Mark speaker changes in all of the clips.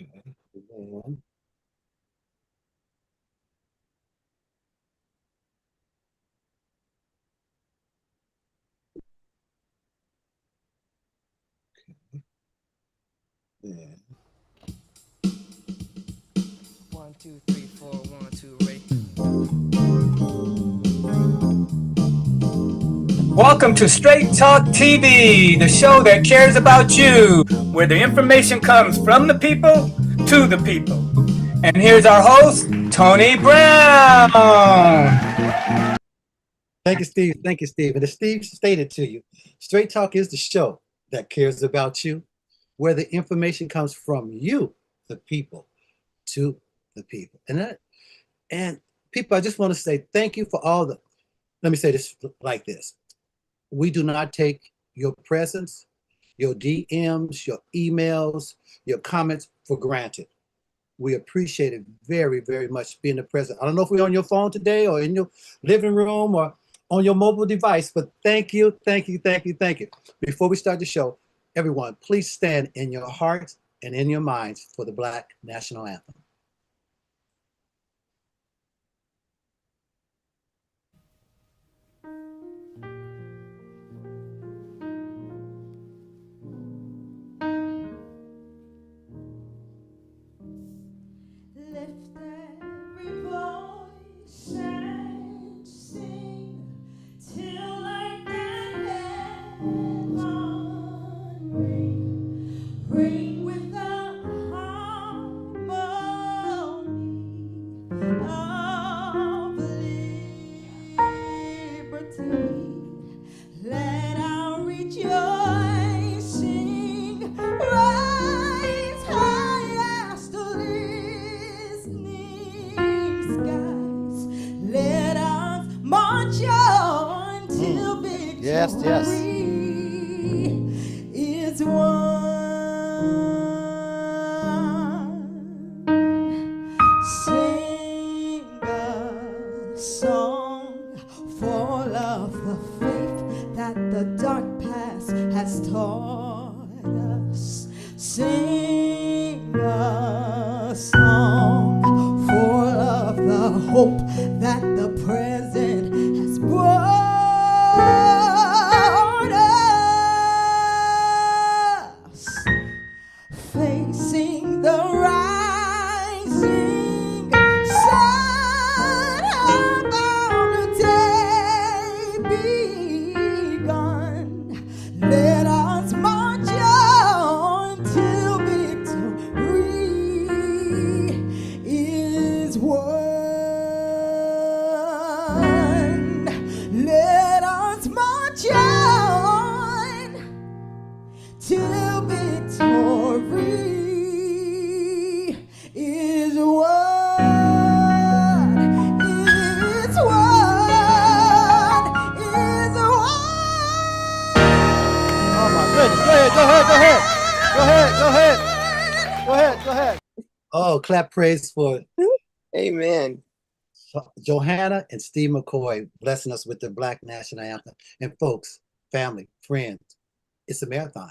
Speaker 1: Okay. Then, then.
Speaker 2: One, two, three, four, 1, 2, ready. Welcome to Straight Talk TV, the show that cares about you, where the information comes from the people to the people. And here's our host, Tony Brown.
Speaker 1: Thank you, Steve. Thank you, Steve. And as Steve stated to you, Straight Talk is the show that cares about you, where the information comes from you, the people, to the people. And people, I just want to say thank you for all the, let me say this like this. We do not take your presence, your DMs, your emails, your comments for granted. We appreciate it very, very much being the present. I don't know if we're on your phone today or in your living room or on your mobile device, but thank you, thank you, thank you, thank you. Before we start the show, everyone, please stand in your hearts and in your minds for the Black National Anthem.
Speaker 3: Lift every voice and sing till like heaven ring, ring with the harmony of liberty. Let our rejoicing rise high as the listening skies. Let us march on till victory
Speaker 1: Yes, yes.
Speaker 3: is won. Sing a song full of the faith that the dark past has taught us. Sing a song full of the hope that the present has brought us. Facing the rising sun, about a day begun. Let us march on till victory is won. Let us march on till victory is won. Is won. Is won.
Speaker 1: Oh my goodness. Go ahead, go ahead, go ahead. Go ahead, go ahead. Go ahead, go ahead. Oh, clap praise for
Speaker 4: Amen.
Speaker 1: Johanna and Steve McCoy blessing us with the Black National Anthem. And folks, family, friends, it's a marathon.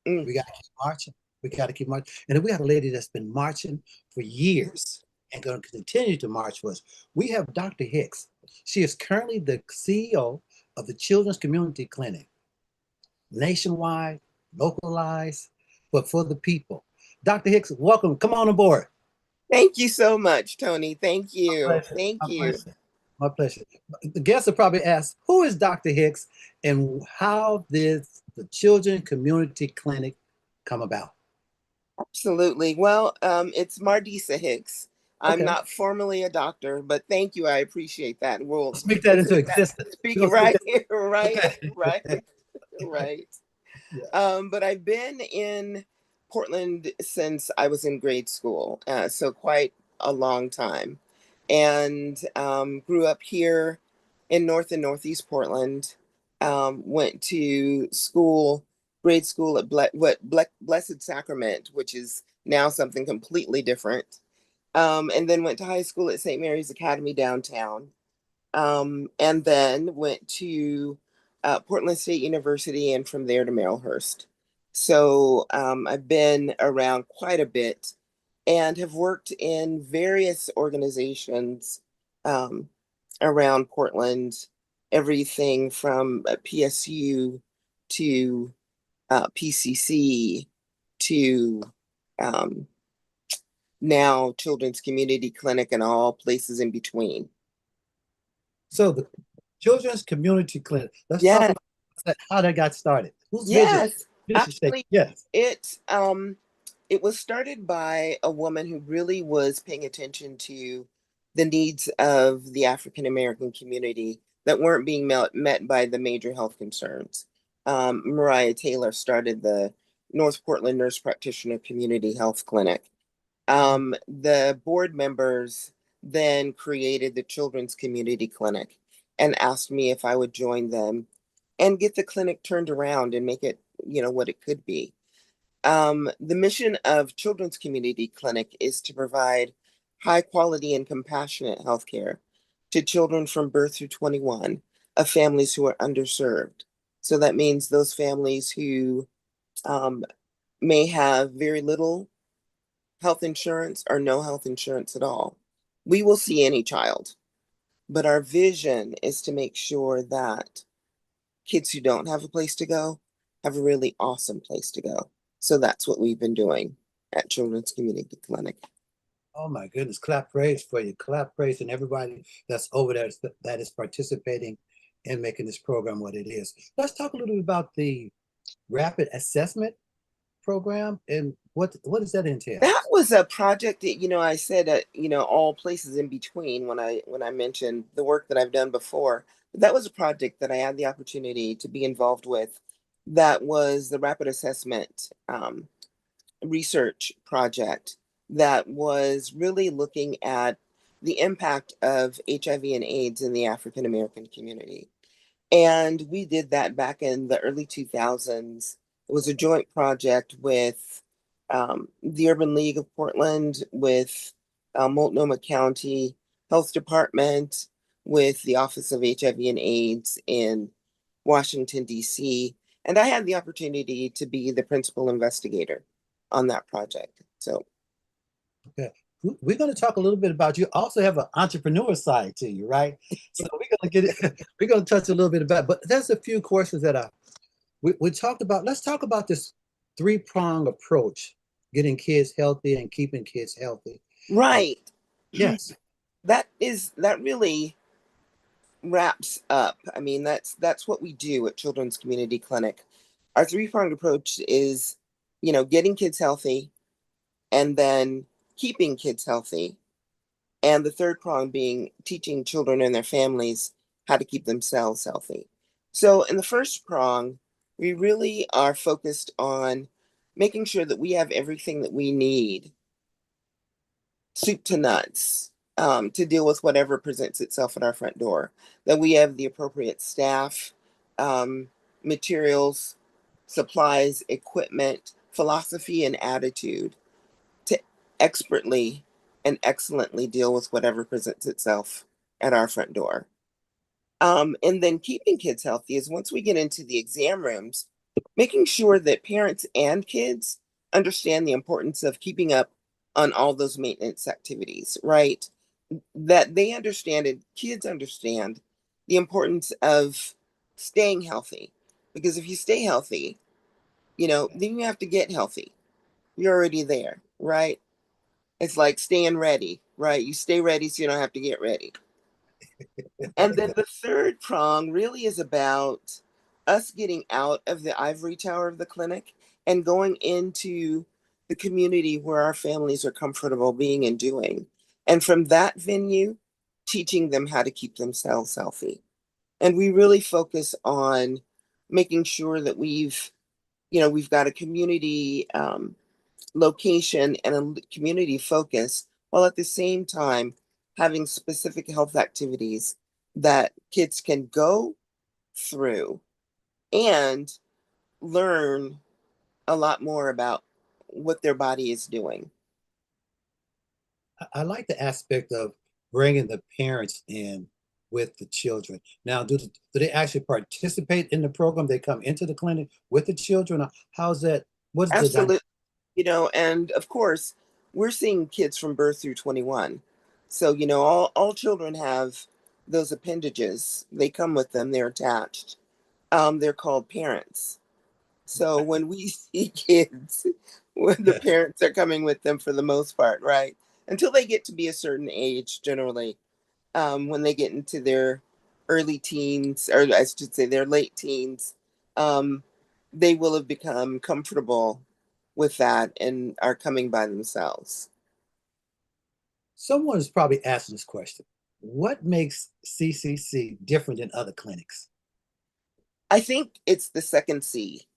Speaker 4: Mm.
Speaker 1: We got to keep marching. We got to keep marching. And then we have a lady that's been marching for years and going to continue to march for us. We have Dr. Hicks. She is currently the CEO of the Children's Community Clinic, nationwide, localized, but for the people. Dr. Hicks, welcome. Come on aboard.
Speaker 4: Thank you so much, Tony. Thank you.
Speaker 1: Pleasure.
Speaker 4: Thank
Speaker 1: My
Speaker 4: you.
Speaker 1: pleasure. My pleasure. The guests will probably ask, who is Dr. Hicks and how did the Children Community Clinic come about?
Speaker 4: Absolutely. Well, it's Mardica Hicks. I'm
Speaker 1: Okay.
Speaker 4: not formally a doctor, but thank you. I appreciate that. We'll
Speaker 1: Speak that into existence.
Speaker 4: speak
Speaker 1: We're gonna
Speaker 4: right,
Speaker 1: speak
Speaker 4: right,
Speaker 1: that.
Speaker 4: right, right.
Speaker 1: Yeah.
Speaker 4: But I've been in Portland since I was in grade school, so quite a long time, and grew up here in North and Northeast Portland. Went to school, grade school at Blessed Sacrament, which is now something completely different, and then went to high school at St. Mary's Academy downtown, and then went to Portland State University, and from there to Marylhurst. So I've been around quite a bit and have worked in various organizations around Portland, everything from PSU to PCC to now Children's Community Clinic and all places in between.
Speaker 1: So the Children's Community Clinic. Let's talk
Speaker 4: Yes,
Speaker 1: about that, how that got started. Whose vision?
Speaker 4: yes.
Speaker 1: Vision
Speaker 4: Actually,
Speaker 1: statement. Yes.
Speaker 4: it was started by a woman who really was paying attention to the needs of the African American community that weren't being met by the major health concerns. Mariah Taylor started the North Portland Nurse Practitioner Community Health Clinic. The board members then created the Children's Community Clinic and asked me if I would join them and get the clinic turned around and make it, what it could be. The mission of Children's Community Clinic is to provide high quality and compassionate healthcare to children from birth through 21 of families who are underserved. So that means those families who may have very little health insurance or no health insurance at all. We will see any child, but our vision is to make sure that kids who don't have a place to go have a really awesome place to go. So that's what we've been doing at Children's Community Clinic.
Speaker 1: Oh my goodness, clap praise for you. Clap praise and everybody that's over there that is participating in making this program what it is. Let's talk a little bit about the rapid assessment program and what does that entail?
Speaker 4: That was a project that, I said, all places in between when I mentioned the work that I've done before. That was a project that I had the opportunity to be involved with. That was the rapid assessment research project that was really looking at the impact of HIV and AIDS in the African American community. And we did that back in the early 2000s. It was a joint project with the Urban League of Portland, with Multnomah County Health Department, with the Office of HIV and AIDS in Washington, D.C. And I had the opportunity to be the principal investigator on that project. So,
Speaker 1: okay, we're going to talk a little bit about you. Also have an entrepreneur side to you, right? So we're going to get we're going to touch a little bit about, but there's a few questions that we talked about. Let's talk about this three-pronged approach, getting kids healthy and keeping kids healthy.
Speaker 4: right.
Speaker 1: Yes.
Speaker 4: That really wraps up. I mean, that's what we do at Children's Community Clinic. Our three-pronged approach is, getting kids healthy and then keeping kids healthy. And the third prong being teaching children and their families how to keep themselves healthy. So in the first prong, we really are focused on making sure that we have everything that we need, soup to nuts, to deal with whatever presents itself at our front door. That we have the appropriate staff, materials, supplies, equipment, philosophy, and attitude to expertly and excellently deal with whatever presents itself at our front door. And then keeping kids healthy is once we get into the exam rooms, making sure that parents and kids understand the importance of keeping up on all those maintenance activities, right? That they understand and kids understand the importance of staying healthy. Because if you stay healthy, then you have to get healthy. You're already there, right? It's like staying ready, right? You stay ready so you don't have to get ready. And then the third prong really is about us getting out of the ivory tower of the clinic and going into the community where our families are comfortable being and doing. And from that venue, teaching them how to keep themselves healthy. And we really focus on making sure that we've got a community location and a community focus, while at the same time having specific health activities that kids can go through and learn a lot more about what their body is doing.
Speaker 1: I like the aspect of bringing the parents in with the children. Now, do they actually participate in the program? They come into the clinic with the children? How's that? What's the
Speaker 4: Absolutely. And of course, we're seeing kids from birth through 21. So, you know, all children have those appendages. They come with them, they're attached. They're called parents. So when we see kids, when the
Speaker 1: Yeah.
Speaker 4: parents are coming with them for the most part, right? Until they get to be a certain age, generally, when they get into their early teens, or I should say their late teens, um, they will have become comfortable with that and are coming by themselves.
Speaker 1: Someone is probably asking this question. What makes CCC different than other clinics?
Speaker 4: I think it's the second C,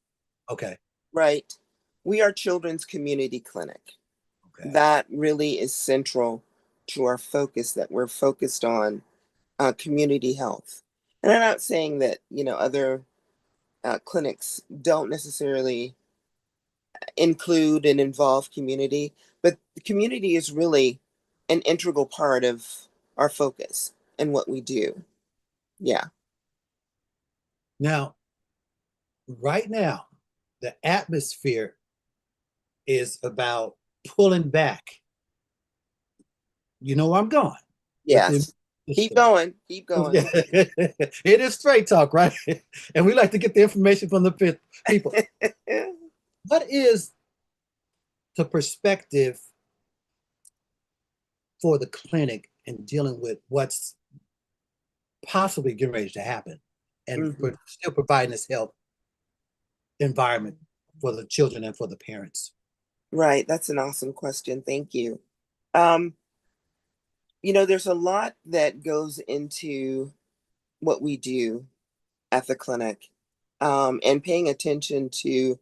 Speaker 1: Okay.
Speaker 4: right? We are Children's Community Clinic.
Speaker 1: Okay.
Speaker 4: That really is central to our focus, that we're focused on community health. And I'm not saying that, you know, other clinics don't necessarily include and involve community, but the community is really an integral part of our focus and what we do. Yeah.
Speaker 1: Now, right now, the atmosphere is about pulling back. You know where I'm going with the
Speaker 4: Yes. Keep
Speaker 1: system.
Speaker 4: going. Keep going.
Speaker 1: Yeah. It is straight talk, right? And we like to get the information from the people. What is the perspective for the clinic in dealing with what's possibly getting ready to happen and
Speaker 4: Mhm.
Speaker 1: still providing this health environment for the children and for the parents?
Speaker 4: Right. That's an awesome question. Thank you. Um, you know, there's a lot that goes into what we do at the clinic, and paying attention to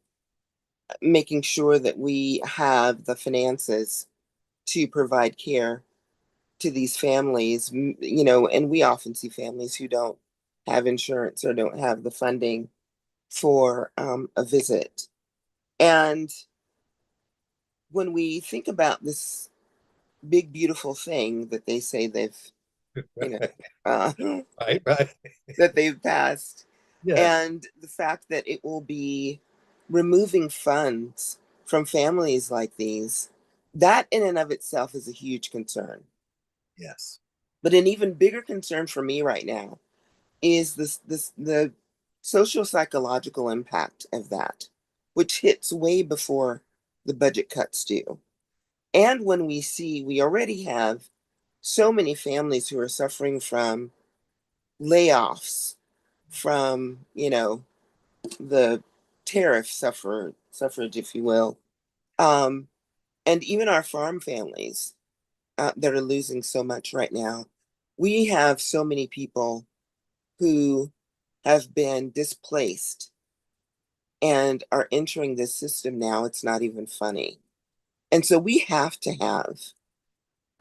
Speaker 4: making sure that we have the finances to provide care to these families, you know, and we often see families who don't have insurance or don't have the funding for a visit. And when we think about this big, beautiful thing that they say they've, you know, uh,
Speaker 1: Right, right.
Speaker 4: that they've passed,
Speaker 1: Yes,
Speaker 4: and the fact that it will be removing funds from families like these, that in and of itself is a huge concern.
Speaker 1: yes.
Speaker 4: But an even bigger concern for me right now is the social psychological impact of that, which hits way before the budget cuts do. And when we see, we already have so many families who are suffering from layoffs, from, you know, the tariff suffrage, if you will, um, and even our farm families that are losing so much right now. We have so many people who have been displaced and are entering this system now. It's not even funny. And so we have to have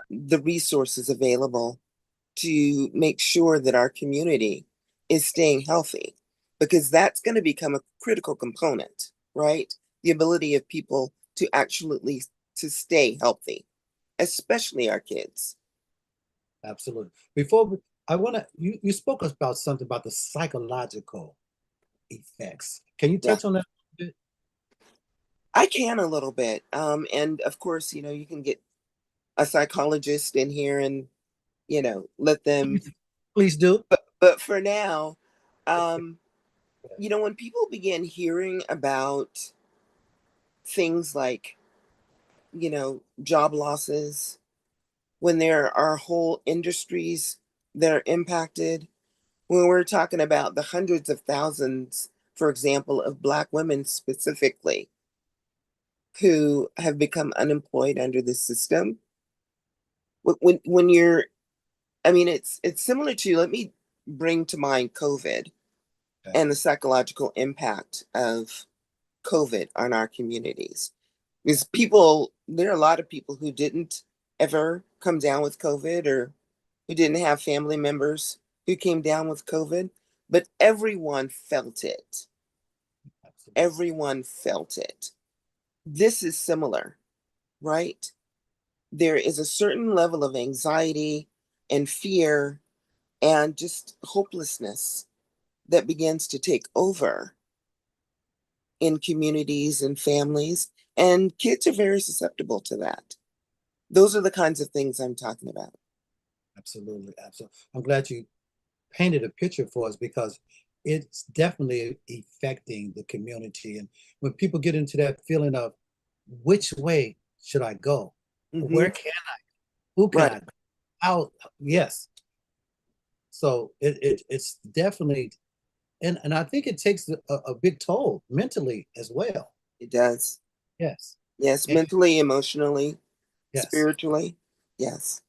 Speaker 4: the resources available to make sure that our community is staying healthy, because that's going to become a critical component, right? The ability of people to actually to stay healthy, especially our kids.
Speaker 1: Absolutely. Before I want to, you spoke about something about the psychological effects. Can you
Speaker 4: Yeah,
Speaker 1: touch on that a bit?
Speaker 4: I can a little bit. And of course, you know, you can get a psychologist in here and, you know, let them,
Speaker 1: Please do.
Speaker 4: but for now, um, you know, when people begin hearing about things like, you know, job losses, when there are whole industries that are impacted, when we're talking about the hundreds of thousands, for example, of Black women specifically, who have become unemployed under this system. When you're, I mean, it's similar to, let me bring to mind COVID
Speaker 1: Okay.
Speaker 4: and the psychological impact of COVID on our communities. Because people, there are a lot of people who didn't ever come down with COVID, or who didn't have family members who came down with COVID, but everyone felt it.
Speaker 1: Absolutely.
Speaker 4: Everyone felt it. This is similar, right? There is a certain level of anxiety and fear and just hopelessness that begins to take over in communities and families. And kids are very susceptible to that. Those are the kinds of things I'm talking about.
Speaker 1: Absolutely, absolutely. I'm glad you painted a picture for us because it's definitely affecting the community. And when people get into that feeling of which way should I go?
Speaker 4: Mm-hmm.
Speaker 1: Where can I? Who can
Speaker 4: Right.
Speaker 1: I? How? Yes. So it's definitely, and I think it takes a big toll mentally as well.
Speaker 4: It does.
Speaker 1: Yes.
Speaker 4: Yes,
Speaker 1: And
Speaker 4: mentally, emotionally,
Speaker 1: yes.
Speaker 4: spiritually. Yes.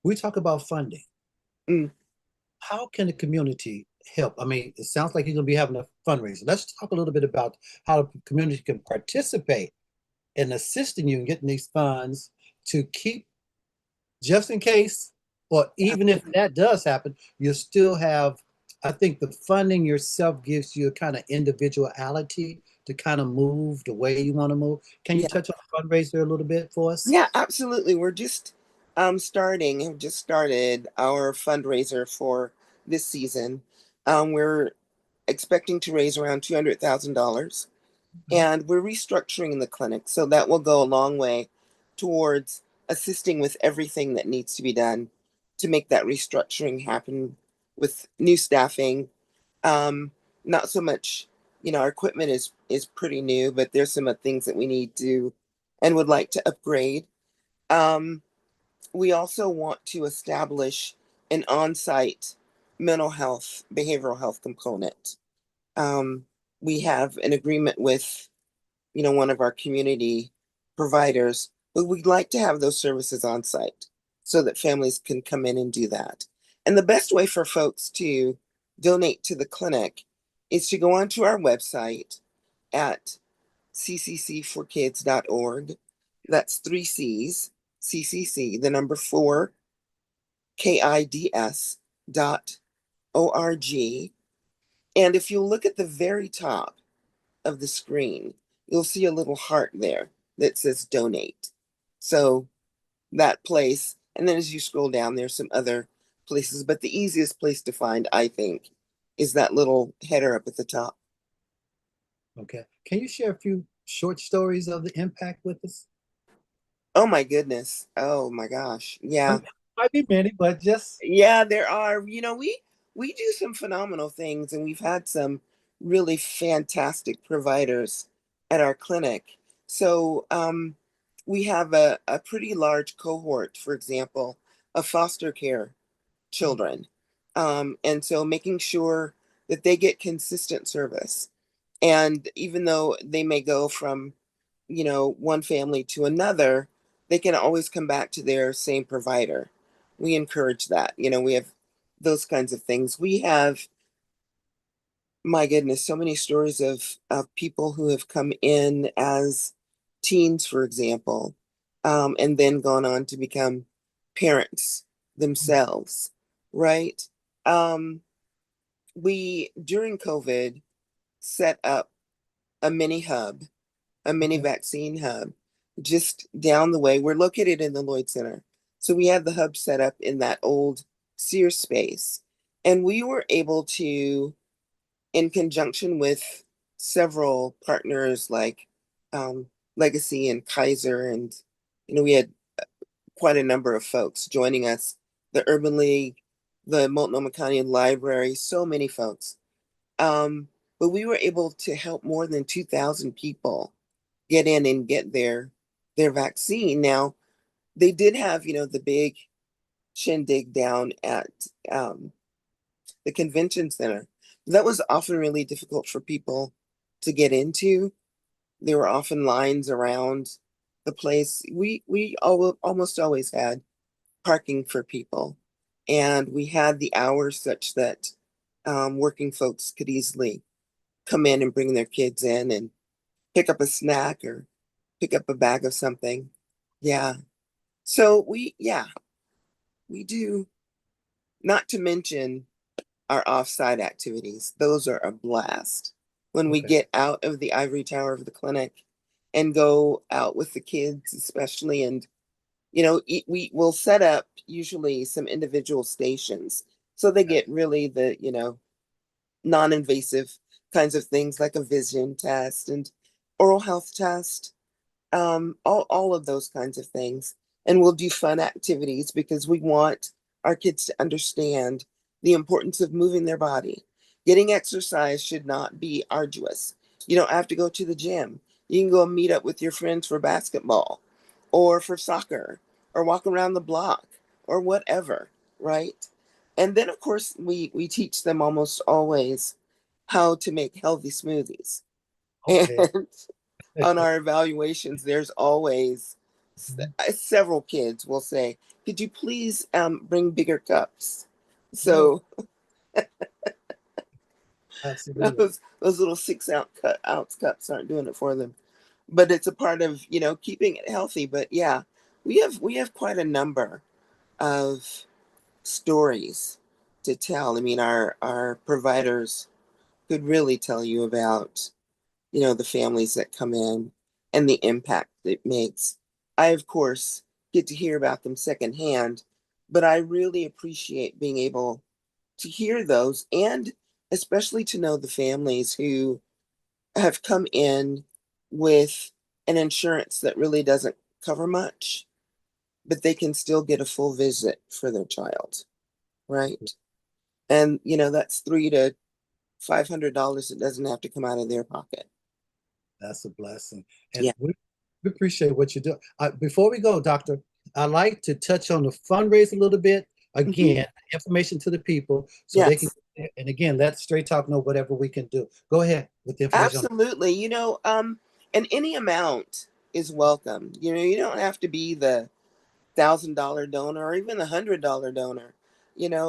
Speaker 1: We talk about funding.
Speaker 4: Mm.
Speaker 1: How can the community help? I mean, it sounds like you're going to be having a fundraiser. Let's talk a little bit about how the community can participate in assisting you in getting these funds to keep, just in case, or even if that does happen, you still have, I think the funding yourself gives you a kind of individuality to kind of move the way you want to move. Can you
Speaker 4: Yeah.
Speaker 1: touch on the fundraiser a little bit for us?
Speaker 4: Yeah, absolutely. We're just have just started our fundraiser for this season. We're expecting to raise around $200,000, and we're restructuring the clinic, so that will go a long way towards assisting with everything that needs to be done to make that restructuring happen with new staffing. Not so much, our equipment is pretty new, but there's some things that we need to and would like to upgrade. Um, we also want to establish an on-site mental health, behavioral health component. Um, we have an agreement with, one of our community providers, but we'd like to have those services on site so that families can come in and do that. And the best way for folks to donate to the clinic is to go onto our website at cccforkids.org. That's three C's, CCC, the number four, KIDS.org. And if you look at the very top of the screen, you'll see a little heart there that says donate. So that place, and then as you scroll down, there's some other places, but the easiest place to find, I think, is that little header up at the top.
Speaker 1: Okay. Can you share a few short stories of the impact with us?
Speaker 4: Oh my goodness. Oh my gosh. Yeah.
Speaker 1: Might be many, but just
Speaker 4: Yeah, there are. We do some phenomenal things, and we've had some really fantastic providers at our clinic. So we have a pretty large cohort, for example, of foster care children. And so making sure that they get consistent service. And even though they may go from, one family to another, they can always come back to their same provider. We encourage that. We have those kinds of things. We have, my goodness, so many stories of people who have come in as teens, for example, and then gone on to become parents themselves, right? Um, we, during COVID, set up a mini hub, a mini vaccine hub just down the way. We're located in the Lloyd Center. So we have the hub set up in that old Sears space. And we were able to, in conjunction with several partners like Legacy and Kaiser, and we had quite a number of folks joining us, the Urban League, the Multnomah County Library, so many folks. But we were able to help more than 2,000 people get in and get their vaccine. Now, they did have, the big shindig down at the convention center. That was often really difficult for people to get into. There were often lines around the place. We almost always had parking for people, and we had the hours such that working folks could easily come in and bring their kids in and pick up a snack or pick up a bag of something. Yeah. So we do, not to mention our offsite activities. Those are a blast. When we
Speaker 1: okay.
Speaker 4: get out of the ivory tower of the clinic and go out with the kids, especially, and we will set up usually some individual stations so they get really the non-invasive kinds of things like a vision test and oral health test. all of those kinds of things. And we'll do fun activities because we want our kids to understand the importance of moving their body. Getting exercise should not be arduous. You don't have to go to the gym. You can go and meet up with your friends for basketball or for soccer or walk around the block or whatever, right? And then, of course, we teach them almost always how to make healthy smoothies.
Speaker 1: Okay.
Speaker 4: And on our evaluations, there's always several kids will say, "Could you please bring bigger cups?" So
Speaker 1: Absolutely.
Speaker 4: those little 6 ounce cups aren't doing it for them, but it's a part of keeping it healthy. But yeah, we have quite a number of stories to tell. I mean, our providers could really tell you about the families that come in and the impact it makes. I, of course, get to hear about them secondhand, but I really appreciate being able to hear those and especially to know the families who have come in with an insurance that really doesn't cover much, but they can still get a full visit for their child, right? And that's $300 to $500. It doesn't have to come out of their pocket.
Speaker 1: That's a blessing. And
Speaker 4: Yeah.
Speaker 1: we appreciate what you do. Before we go, Doctor, I'd like to touch on the fundraise a little bit. Again, information to the people so they can,
Speaker 4: Yes,
Speaker 1: and again, let Straight Talk know whatever we can do. Go ahead with the information.
Speaker 4: absolutely. And any amount is welcome. You don't have to be the $1,000 donor or even the $100 donor.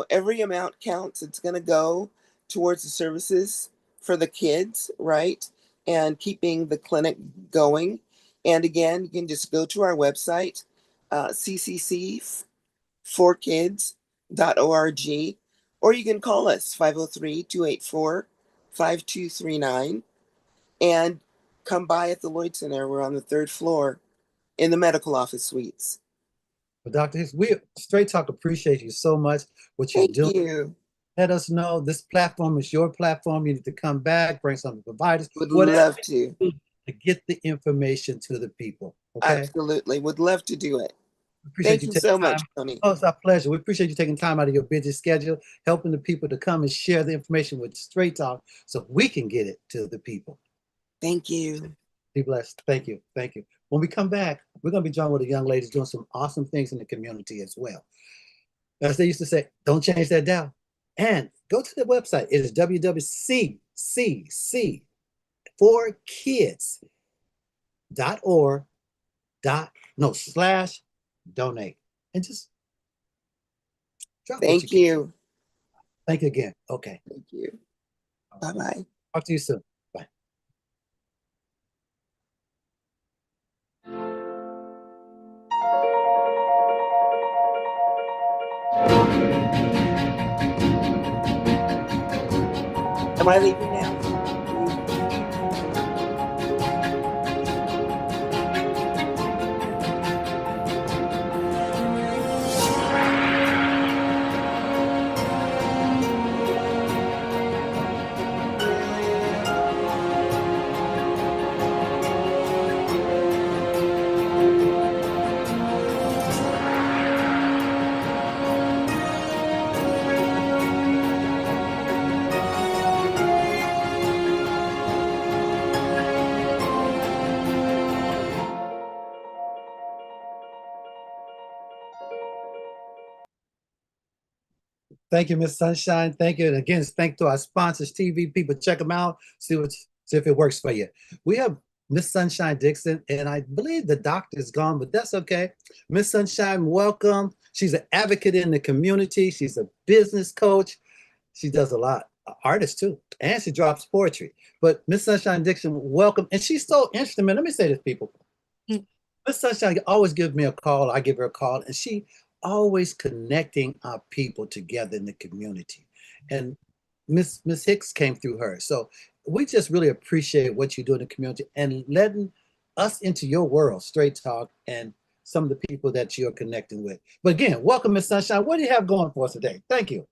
Speaker 4: Every amount counts. It's going to go towards the services for the kids, right? And keeping the clinic going. And again, you can just go to our website, ccc4kids.org, or you can call us 503-284-5239 and come by at the Lloyd Center. We're on the 3rd floor in the medical office suites.
Speaker 1: But Dr. Hicks, we Straight Talk appreciate you so much, what you're
Speaker 4: Thank
Speaker 1: doing.
Speaker 4: you.
Speaker 1: Let us know this platform is your platform. You need to come back, bring some providers,
Speaker 4: Would
Speaker 1: whatever
Speaker 4: love to.
Speaker 1: to get the information to the people. Okay.
Speaker 4: Absolutely. Would love to do it.
Speaker 1: Appreciate
Speaker 4: Thank
Speaker 1: you
Speaker 4: you
Speaker 1: taking
Speaker 4: so
Speaker 1: time.
Speaker 4: much, Tony.
Speaker 1: Oh, it's our pleasure. We appreciate you taking time out of your busy schedule, helping the people to come and share the information with Straight Talk so we can get it to the people.
Speaker 4: Thank you.
Speaker 1: Be blessed. Thank you. Thank you. When we come back, we're going to be joined with a young lady doing some awesome things in the community as well. As they used to say, don't change that dial. And go to the website. It is www.ccc4kids.org/donate. And just drop what you
Speaker 4: Thank
Speaker 1: can.
Speaker 4: you.
Speaker 1: Thank you again. Okay.
Speaker 4: Thank you. Bye-bye.
Speaker 1: Talk to you soon. Bye.
Speaker 4: Am I leaving now?
Speaker 1: Thank you, Miss Sunshine. Thank you. And again, thank to our sponsors, TV people. Check them out. See if it works for you. We have Miss Sunshine Dixon, and I believe the doctor is gone, but that's okay. Miss Sunshine, welcome. She's an advocate in the community. She's a business coach. She does a lot. Artist too, and she drops poetry. But Miss Sunshine Dixon, welcome. And she's so instrumental. Let me say this, people. Miss Sunshine always gives me a call. I give her a call, and she always connecting our people together in the community. And Miss Hicks came through her. So we just really appreciate what you do in the community and letting us into your world, Straight Talk, and some of the people that you're connecting with. But again, welcome, Miss Sunshine. What do you have going for us today? Thank you.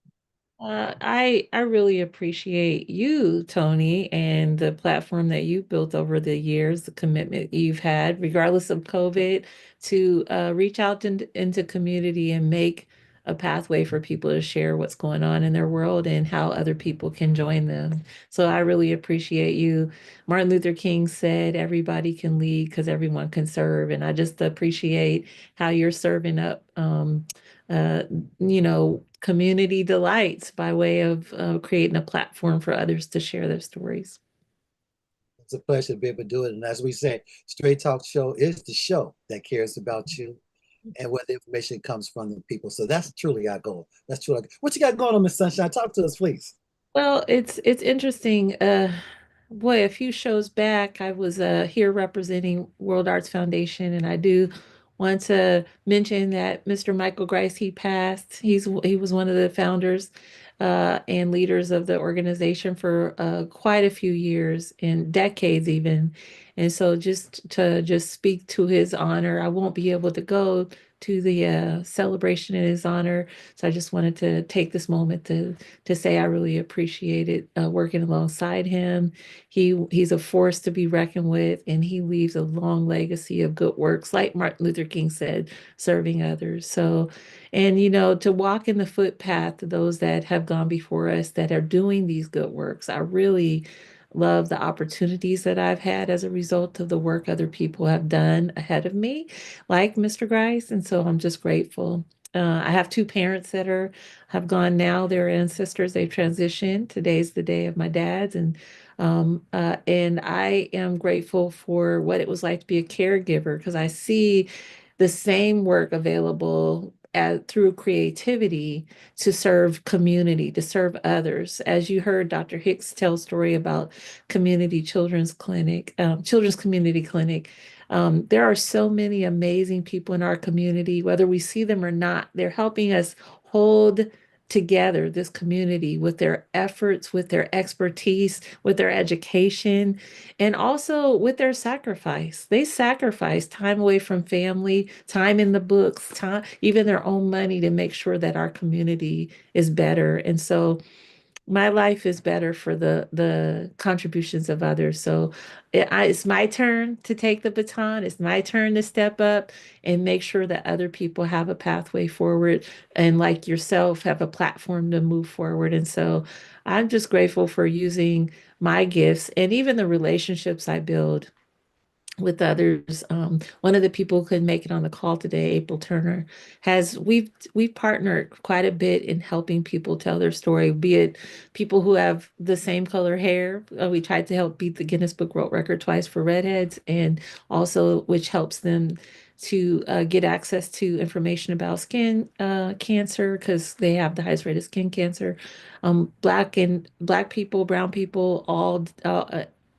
Speaker 5: I really appreciate you, Tony, and the platform that you've built over the years, the commitment you've had, regardless of COVID, to reach out into community and make a pathway for people to share what's going on in their world and how other people can join them. So I really appreciate you. Martin Luther King said, "Everybody can lead because everyone can serve," and I just appreciate how you're serving up. Uh, Community delights by way of creating a platform for others to share their stories.
Speaker 1: It's a pleasure to be able to do it. And as we say, Straight Talk Show is the show that cares about you and where the information comes from the people. So that's truly our goal. That's truly what you got going on, Miss Sunshine. Talk to us, please.
Speaker 5: Well, it's interesting. Boy, a few shows back, I was here representing World Arts Foundation, and I do want to mention that Mr. Michael Grice, he passed. He was one of the founders and leaders of the organization for quite a few years and decades even. And so just speak to his honor, I won't be able to go to the celebration in his honor. So I just wanted to take this moment to say I really appreciated working alongside him. He's a force to be reckoned with, and he leaves a long legacy of good works, like Martin Luther King said, serving others. So, and to walk in the footpath of those that have gone before us that are doing these good works, I really love the opportunities that I've had as a result of the work other people have done ahead of me, like Mr. Grice. And so I'm just grateful. I have two parents that have gone now. They're ancestors. They've transitioned. Today's the day of my dad's, and I am grateful for what it was like to be a caregiver because I see the same work available through creativity to serve community, to serve others. As you heard Dr. Hicks tell a story about community children's clinic, children's community clinic. There are so many amazing people in our community, whether we see them or not. They're helping us hold together this community with their efforts, with their expertise, with their education, and also with their sacrifice. They sacrifice time away from family, time in the books, time, even their own money to make sure that our community is better. And so my life is better for the contributions of others. So it's my turn to take the baton. It's my turn to step up and make sure that other people have a pathway forward and like yourself have a platform to move forward. And so I'm just grateful for using my gifts and even the relationships I build with others. One of the people who couldn't make it on the call today, April Turner, has we've partnered quite a bit in helping people tell their story, be it people who have the same color hair. We tried to help beat the Guinness Book World Record twice for redheads, and also which helps them to get access to information about skin cancer because they have the highest rate of skin cancer. Black people, brown people, all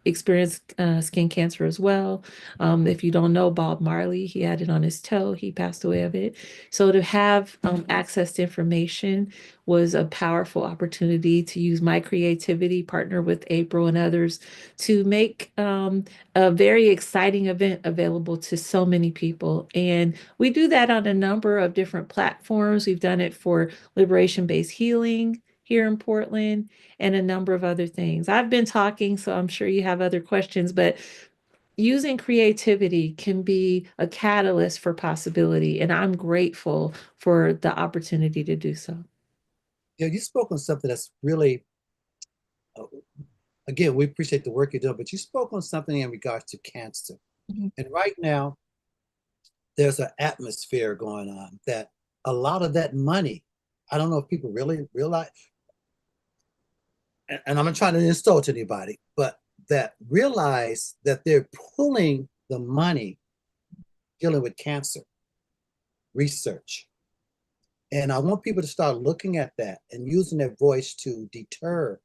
Speaker 5: experience skin cancer as well. If you don't know Bob Marley, he had it on his toe. He passed away of it. So to have access to information was a powerful opportunity to use my creativity, partner with April and others to make a very exciting event available to so many people. And we do that on a number of different platforms. We've done it for liberation-based healing here in Portland and a number of other things. I've been talking, so I'm sure you have other questions, but using creativity can be a catalyst for possibility, and I'm grateful for the opportunity to do so.
Speaker 1: Yeah, you spoke on something that's really, uh, again, we appreciate the work you're doing, but you spoke on something in regards to cancer.
Speaker 5: Mhm.
Speaker 1: And right now, there's an atmosphere going on that a lot of that money, I don't know if people really realize, and I'm not trying to insult anybody, but that realize that they're pulling the money dealing with cancer research. And I want people to start looking at that and using their voice to deter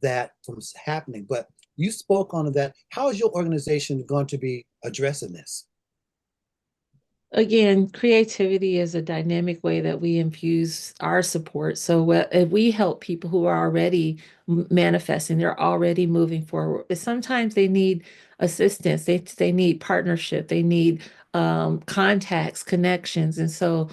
Speaker 1: that from happening. But you spoke on that. How is your organization going to be addressing this?
Speaker 5: Again, creativity is a dynamic way that we infuse our support. So if we help people who are already manifesting, they're already moving forward. But sometimes they need assistance. They need partnership. They need contacts, connections. And so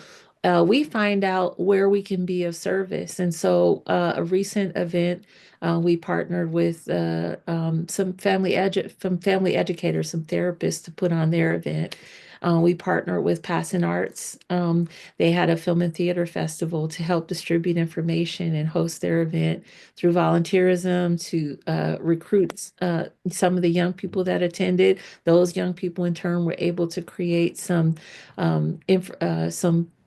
Speaker 5: we find out where we can be of service. And so, a recent event, we partnered with some family educators, some therapists to put on their event. We partnered with Passion Arts. They had a film and theater festival to help distribute information and host their event through volunteerism to recruit some of the young people that attended. Those young people, in turn, were able to create some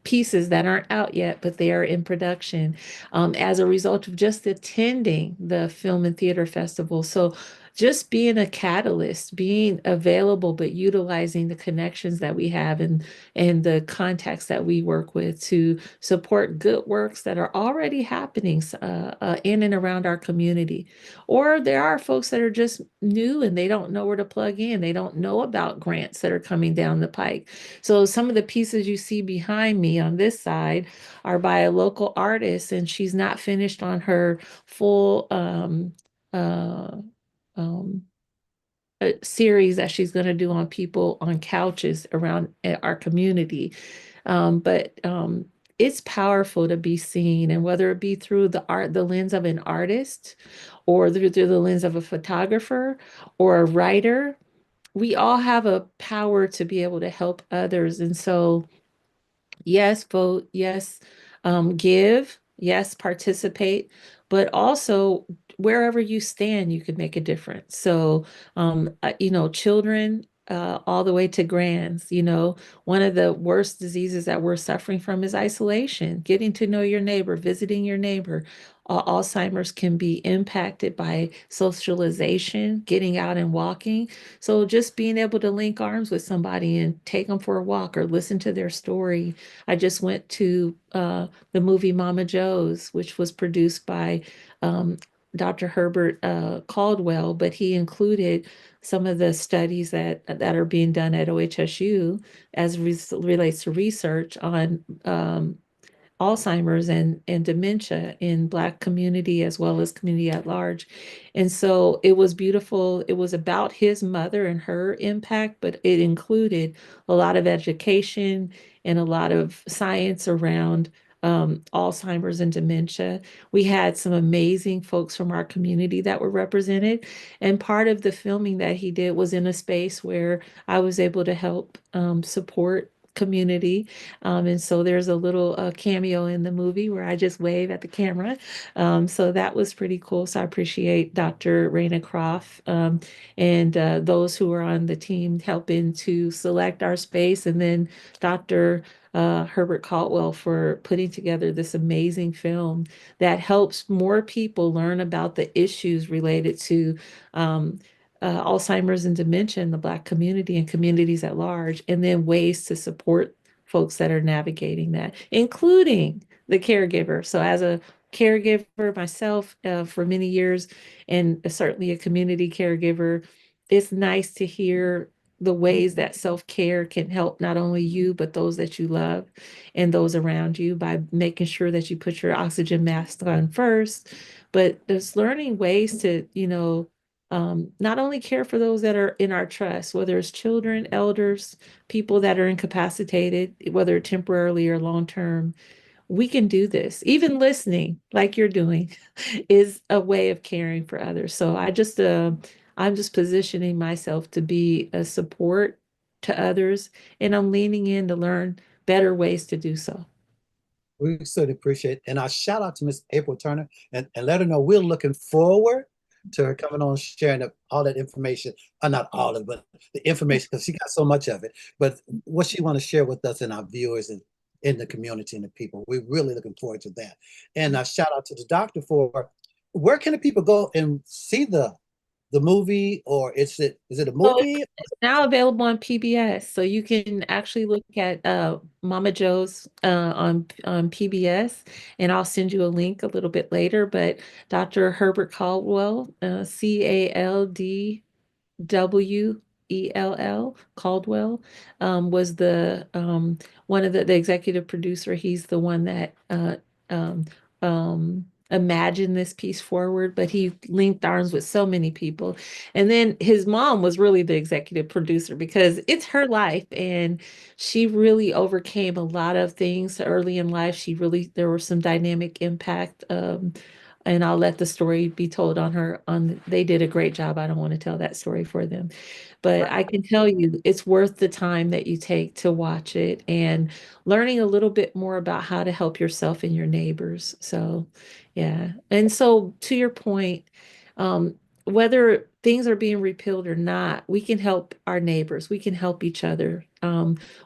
Speaker 5: pieces that aren't out yet, but they are in production as a result of just attending the film and theater festival. So just being a catalyst, being available, but utilizing the connections that we have and the contacts that we work with to support good works that are already happening in and around our community. Or there are folks that are just new and they don't know where to plug in. They don't know about grants that are coming down the pike. So some of the pieces you see behind me on this side are by a local artist, and she's not finished on her full uh, um, series that she's going to do on people on couches around our community. But it's powerful to be seen, and whether it be through the lens of an artist, or through the lens of a photographer or a writer, we all have a power to be able to help others. And so, yes, vote, yes, give, yes, participate, but also wherever you stand, you can make a difference. So, children, all the way to grands, one of the worst diseases that we're suffering from is isolation, getting to know your neighbor, visiting your neighbor. Alzheimer's can be impacted by socialization, getting out and walking. So just being able to link arms with somebody and take them for a walk or listen to their story. I just went to the movie Mama Joe's, which was produced by um, Dr. Herbert Caldwell, but he included some of the studies that are being done at OHSU as relates to research on Alzheimer's and dementia in Black community as well as community at large. And so it was beautiful. It was about his mother and her impact, but it included a lot of education and a lot of science around Alzheimer's and dementia. We had some amazing folks from our community that were represented. And part of the filming that he did was in a space where I was able to help support community. And so there's a little cameo in the movie where I just wave at the camera. So that was pretty cool. So I appreciate Dr. Raina Croft and those who are on the team helping to select our space. And then Dr. Herbert Caldwell for putting together this amazing film that helps more people learn about the issues related to um, Alzheimer's and dementia in the Black community and communities at large, and then ways to support folks that are navigating that, including the caregiver. So, as a caregiver myself for many years, and certainly a community caregiver, it's nice to hear the ways that self-care can help not only you, but those that you love and those around you by making sure that you put your oxygen mask on first, but just learning ways to, not only care for those that are in our trust, whether it's children, elders, people that are incapacitated, whether temporarily or long term, we can do this. Even listening, like you're doing, is a way of caring for others. So I'm just positioning myself to be a support to others, and I'm leaning in to learn better ways to do so.
Speaker 1: We certainly appreciate it. And I shout out to Miss April Turner and let her know we're looking forward to her coming on sharing all that information. Not all of it, but the information, because she got so much of it. But what she want to share with us and our viewers and in the community and the people. We're really looking forward to that. And I shout out to the doctor for where can the people go and see the movie, or is it a
Speaker 5: So
Speaker 1: movie?
Speaker 5: it's now available on PBS. So you can actually look at Mama Joe's on PBS, and I'll send you a link a little bit later. But Dr. Herbert Caldwell, Caldwell, was the one of the executive producer. He's the one that um, um, imagine this piece forward, but he linked arms with so many people. And then his mom was really the executive producer because it's her life, and she really overcame a lot of things early in life. There was some dynamic impact. And I'll let the story be told on her. They did a great job. I don't want to tell that story for them, but I can tell you it's worth the time that you take to watch it and learning a little bit more about how to help yourself and your neighbors. So, yeah. And so, to your point, um, whether things are being repealed or not, we can help our neighbors. We can help each other.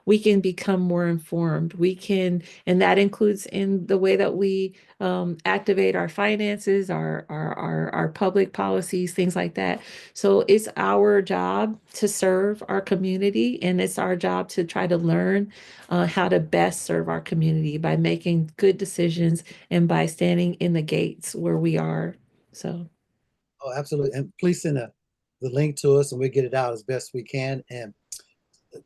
Speaker 5: We can become more informed. And that includes in the way that we activate our finances, our public policies, things like that. So it's our job to serve our community, and it's our job to try to learn how to best serve our community by making good decisions and by standing in the gates where we are. So,
Speaker 1: Oh, absolutely. And please send the link to us and we'll get it out as best we can and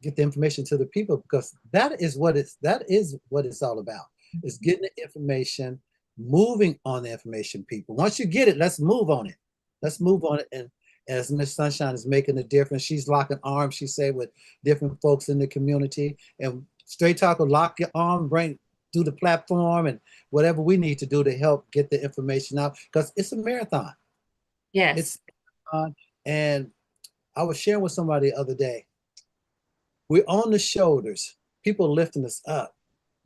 Speaker 1: get the information to the people because that is what it's all about. It's getting the information, moving on the information, people. Once you get it, let's move on it. Let's move on it. And as Miss Sunshine is making a difference, she's locking arms, she said, with different folks in the community. And Straight Talk will lock your arm, bring do the platform and whatever we need to do to help get the information out because it's a marathon.
Speaker 5: yes.
Speaker 1: It's and I was sharing with somebody the other day. We're on the shoulders, people lifting us up.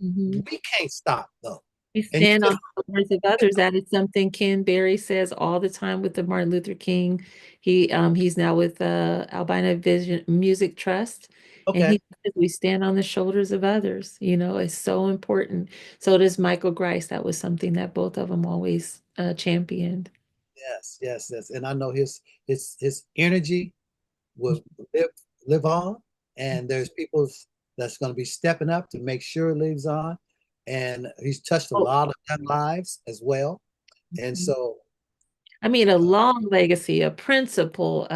Speaker 5: Mhm.
Speaker 1: We can't stop though.
Speaker 5: We
Speaker 1: And he
Speaker 5: stand
Speaker 1: said,
Speaker 5: on the shoulders of others. That is something Ken Berry says all the time with the Martin Luther King. He's now with Albina Vision Music Trust, and
Speaker 1: okay,
Speaker 5: he says we stand on the shoulders of others. It's so important. So does Michael Grice. That was something that both of them always championed.
Speaker 1: yes, yes, yes. And I know his energy will live on, and there's people that's going to be stepping up to make sure it lives on. And he's touched a
Speaker 5: Oh.
Speaker 1: lot of young lives as well. And so,
Speaker 5: I mean, a
Speaker 1: uh,
Speaker 5: long legacy, a principal.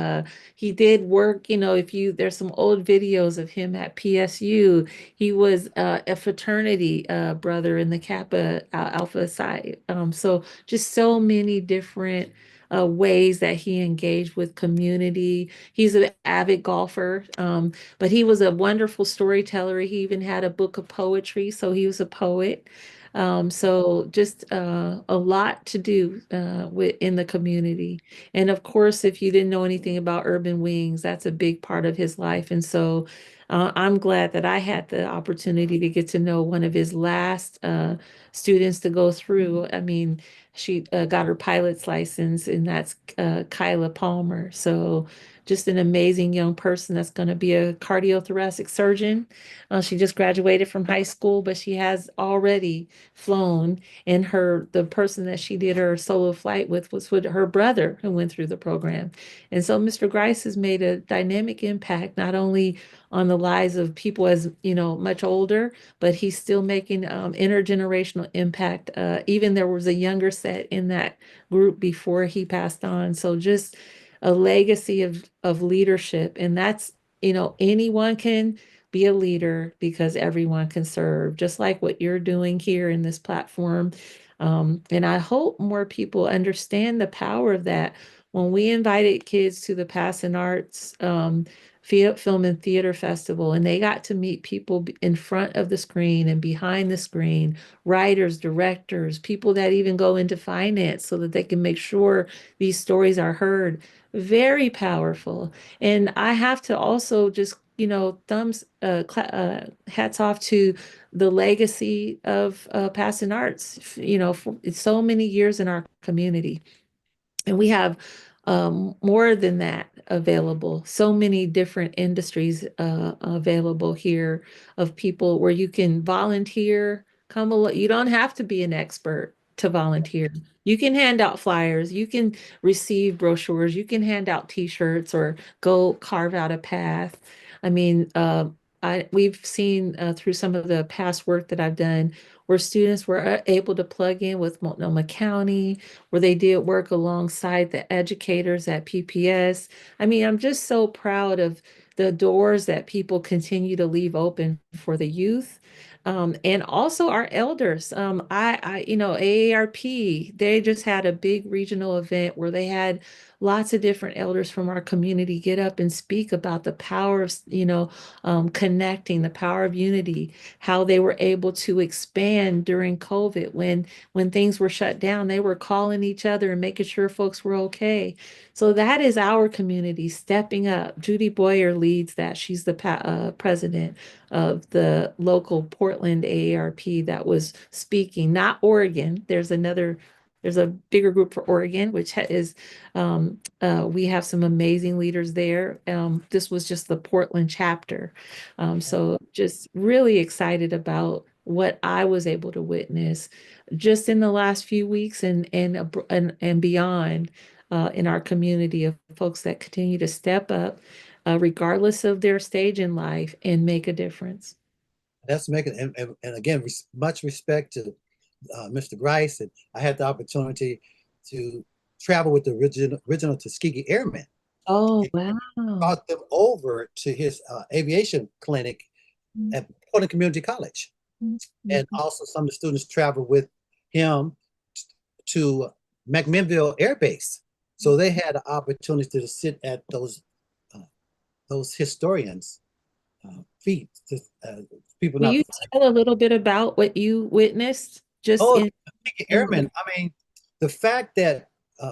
Speaker 5: He did work, there's some old videos of him at PSU. He was a fraternity brother in the Kappa Alpha side. So just so many different ways that he engaged with community. He's an avid golfer, but he was a wonderful storyteller. He even had a book of poetry, so he was a poet. So just a lot to do in the community. And of course, if you didn't know anything about Urban Wings, that's a big part of his life. And so I'm glad that I had the opportunity to get to know one of his last students to go through. I mean, she got her pilot's license, and that's Kyla Palmer. So just an amazing young person that's going to be a cardiothoracic surgeon. She just graduated from high school, but she has already flown, and the person that she did her solo flight with was with her brother who went through the program. And so Mr. Grice has made a dynamic impact not only on the lives of people as much older, but he's still making intergenerational impact. Even there was a younger set in that group before he passed on. So just a legacy of leadership. And that's, anyone can be a leader because everyone can serve, just like what you're doing here in this platform. And I hope more people understand the power of that. When we invited kids to the Passing Arts Film and Theater Festival, and they got to meet people in front of the screen and behind the screen, writers, directors, people that even go into finance so that they can make sure these stories are heard. Very powerful. And I have to also just hats off to the legacy of Passing Arts, for so many years in our community. And we have more than that available. So many different industries available here of people where you can volunteer. You don't have to be an expert to volunteer. You can hand out flyers. You can receive brochures. You can hand out T-shirts or go carve out a path. I mean, we've seen through some of the past work that I've done where students were able to plug in with Multnomah County, where they did work alongside the educators at PPS. I mean, I'm just so proud of the doors that people continue to leave open for the youth. And also our elders. AARP, they just had a big regional event where they had lots of different elders from our community get up and speak about the power of, connecting, the power of unity, how they were able to expand during COVID when things were shut down. They were calling each other and making sure folks were okay. So that is our community stepping up. Judy Boyer leads that. She's the president of the local Portland AARP that was speaking, not Oregon. There's a bigger group for Oregon, which is we have some amazing leaders there. This was just the Portland chapter. So just really excited about what I was able to witness just in the last few weeks and beyond in our community of folks that continue to step up, regardless of their stage in life, and make a difference.
Speaker 1: That's making, and again, much respect to Mr. Grice. And I had the opportunity to travel with the original Tuskegee Airmen.
Speaker 5: Oh,
Speaker 1: He
Speaker 5: wow.
Speaker 1: brought them over to his aviation clinic at Portland Community College. And also some of the students traveled with him to McMinnville Air Base. So they had an opportunity to sit at those historians' feet. People
Speaker 5: Will
Speaker 1: not.
Speaker 5: you tell a little bit about what you witnessed just
Speaker 1: Oh,
Speaker 5: in
Speaker 1: Airmen. I mean, the fact that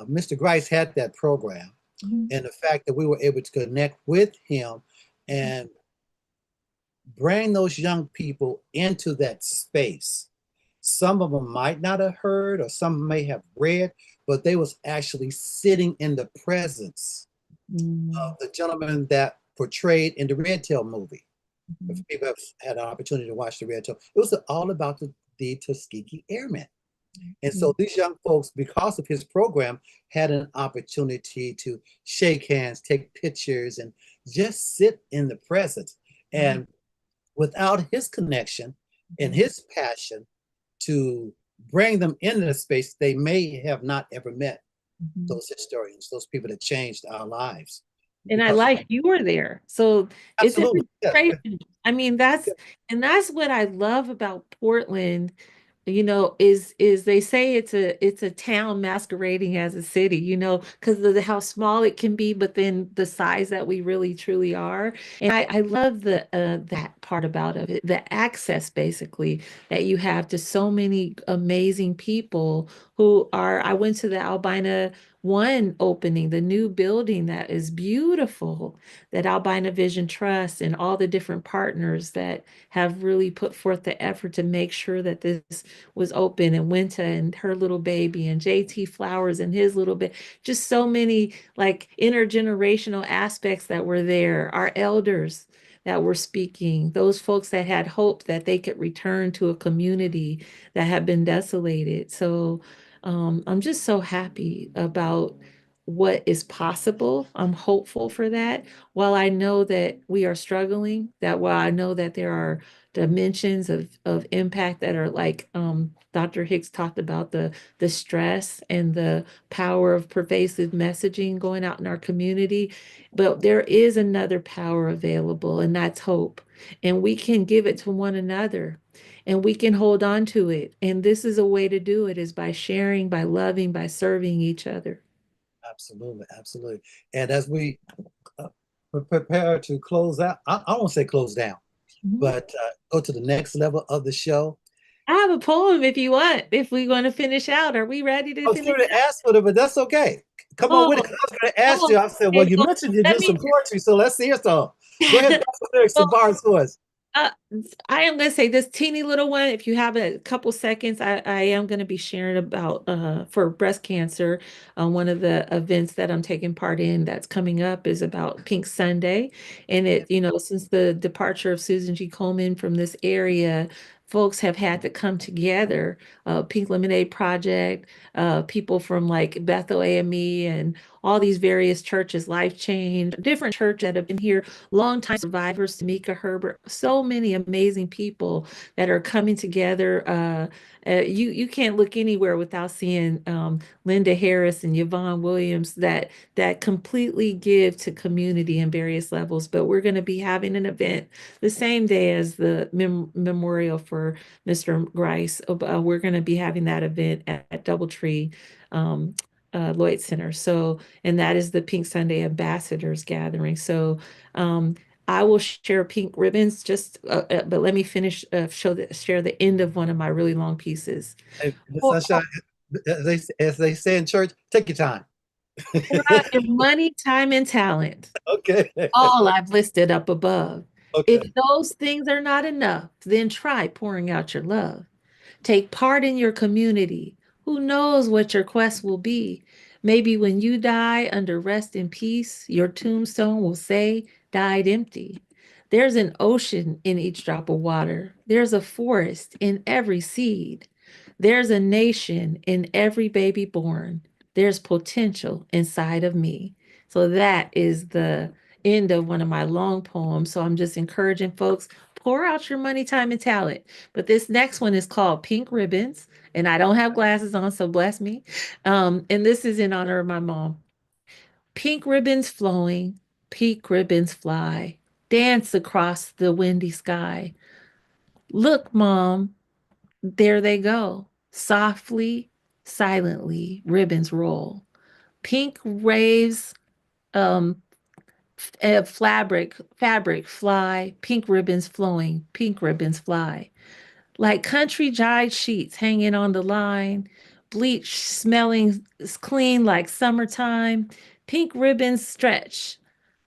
Speaker 1: Mr. Grice had that program, and the fact that we were able to connect with him and bring those young people into that space. Some of them might not have heard, or some may have read, but they was actually sitting in the presence of the gentleman that portrayed in the Red Tail movie. If people have had an opportunity to watch the Red Tail, it was all about the Tuskegee Airmen. And so these young folks, because of his program, had an opportunity to shake hands, take pictures, and just sit in the presence. And without his connection and his passion to bring them into the space, they may have not ever met those historians, those people that changed our lives.
Speaker 5: And I like you were there. So it's a
Speaker 1: Absolutely. Yeah.
Speaker 5: demonstration. I mean, that's what I love about Portland, is they say it's a town masquerading as a city, because of how small it can be, but then the size that we really truly are. And I love that part about it, the access basically that you have to so many amazing people I went to the Albina One opening, the new building that is beautiful, that Albina Vision Trust and all the different partners that have really put forth the effort to make sure that this was open, and Winta and her little baby and JT Flowers and his little bit, just so many like intergenerational aspects that were there, our elders that were speaking, those folks that had hope that they could return to a community that had been desolated. So I'm just so happy about what is possible. I'm hopeful for that. While I know that we are struggling, while I know that there are dimensions of impact that are like Dr. Hicks talked about, the stress and the power of pervasive messaging going out in our community, but there is another power available, and that's hope. And we can give it to one another, and we can hold on to it. And this is a way to do it, is by sharing, by loving, by serving each other.
Speaker 1: Absolutely, absolutely. And as we prepare to close out, I won't say close down, but go to the next level of the show.
Speaker 5: I have a poem if you want, if we want to finish out. Are we ready to
Speaker 1: I was
Speaker 5: finish
Speaker 1: going to ask for it, but that's okay. Come on with it. I was going to ask you. I said, well,
Speaker 5: okay.
Speaker 1: you mentioned you
Speaker 5: Let
Speaker 1: do
Speaker 5: me
Speaker 1: some poetry, so let's hear some. Go ahead, some bars for us.
Speaker 5: I am going to say this teeny little one. If you have a couple seconds, I am going to be sharing about for breast cancer. One of the events that I'm taking part in that's coming up is about Pink Sunday. And since the departure of Susan G. Komen from this area, folks have had to come together. Pink Lemonade Project, people from like Bethel AME and all these various churches, Life Change, different churches that have been here, longtime survivors, Tamika Herbert, so many amazing people that are coming together. You can't look anywhere without seeing Linda Harris and Yvonne Williams that completely give to community in various levels. But we're going to be having an event the same day as the memorial for Mr. Grice. We're going to be having that event at Doubletree Lloyd Center. So, and that is the Pink Sunday Ambassadors Gathering. So, I will share pink ribbons. But let me finish. Share the end of one of my really long pieces.
Speaker 1: Hey, Miss Sunshine, as they say in church, take your time.
Speaker 5: Pour out your money, time, and talent.
Speaker 1: Okay.
Speaker 5: All I've listed up above. If
Speaker 1: Okay.
Speaker 5: those things are not enough, then try pouring out your love. Take part in your community. Who knows what your quest will be? Maybe when you die under rest in peace, your tombstone will say, died empty. There's an ocean in each drop of water. There's a forest in every seed. There's a nation in every baby born. There's potential inside of me. So that is the end of one of my long poems. So I'm just encouraging folks, pour out your money, time, and talent. But this next one is called Pink Ribbons, and I don't have glasses on, so bless me. And this is in honor of my mom. Pink ribbons flowing, pink ribbons fly, dance across the windy sky. Look, Mom, there they go. Softly, silently, ribbons roll. Pink waves, um, fabric fly, pink ribbons flowing, pink ribbons fly. Like country dyed sheets hanging on the line, bleach smelling clean like summertime, pink ribbons stretch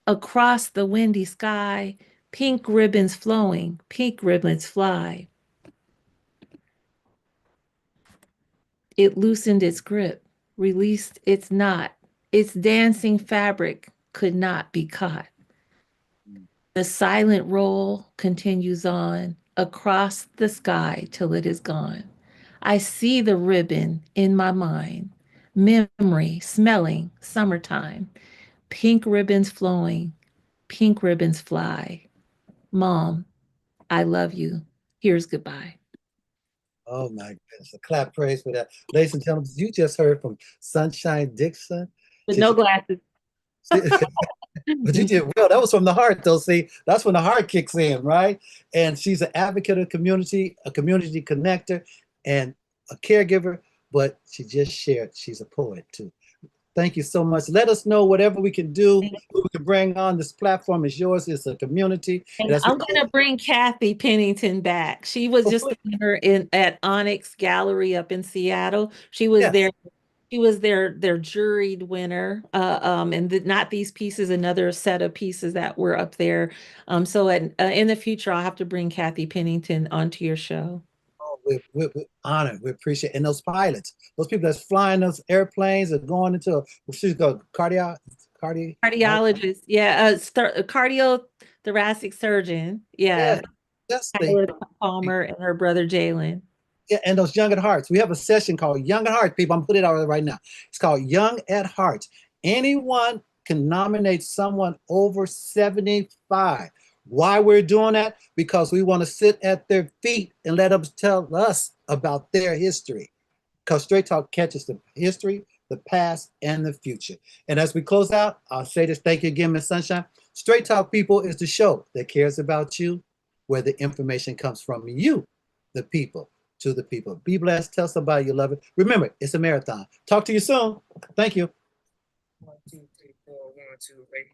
Speaker 5: across the windy sky, pink ribbons flowing, pink ribbons fly. It loosened its grip, released its knot. Its dancing fabric could not be caught. The silent roll continues on across the sky till it is gone. I see the ribbon in my mind, memory smelling summertime, pink ribbons flowing, pink ribbons fly. Mom, I love you. Here's goodbye.
Speaker 1: Oh my goodness. A clap praise for that. Ladies and gentlemen, you just heard from Sunshine Dixon.
Speaker 5: With no glasses.
Speaker 1: But you did well. That was from the heart, though. See, that's when the heart kicks in, right? And she's an advocate of community, a community connector, and a caregiver. But she just shared she's a poet too. Thank you so much. Let us know whatever we can do, what we can bring on. This platform is yours. It's a community.
Speaker 5: And I'm going to bring Kathy Pennington back. She was just the winner at Onyx Gallery up in Seattle. She was
Speaker 1: Yes.
Speaker 5: there. She was their juried winner, not these pieces, another set of pieces that were up there. So in the future, I'll have to bring Kathy Pennington onto your show.
Speaker 1: Oh, we're honored. We appreciate it. And those pilots, those people that's flying those airplanes are going into she's got
Speaker 5: Cardiologist, yeah, cardiothoracic surgeon,
Speaker 1: yeah,
Speaker 5: yeah,
Speaker 1: just
Speaker 5: Tyler Palmer and her brother Jalen.
Speaker 1: yeah, and those Young at Hearts. We have a session called Young at Heart, people. I'm gonna put it out right now. It's called Young at Heart. Anyone can nominate someone over 75. Why we're doing that? Because we want to sit at their feet and let them tell us about their history. Because Straight Talk catches the history, the past, and the future. And as we close out, I'll say this. Thank you again, Ms. Sunshine. Straight Talk People is the show that cares about you, where the information comes from you, the people, to the people. Be blessed. Tell somebody you love it. Remember, it's a marathon. Talk to you soon. Thank you.
Speaker 2: 1, 2, 3, 4, 1, 2, 8.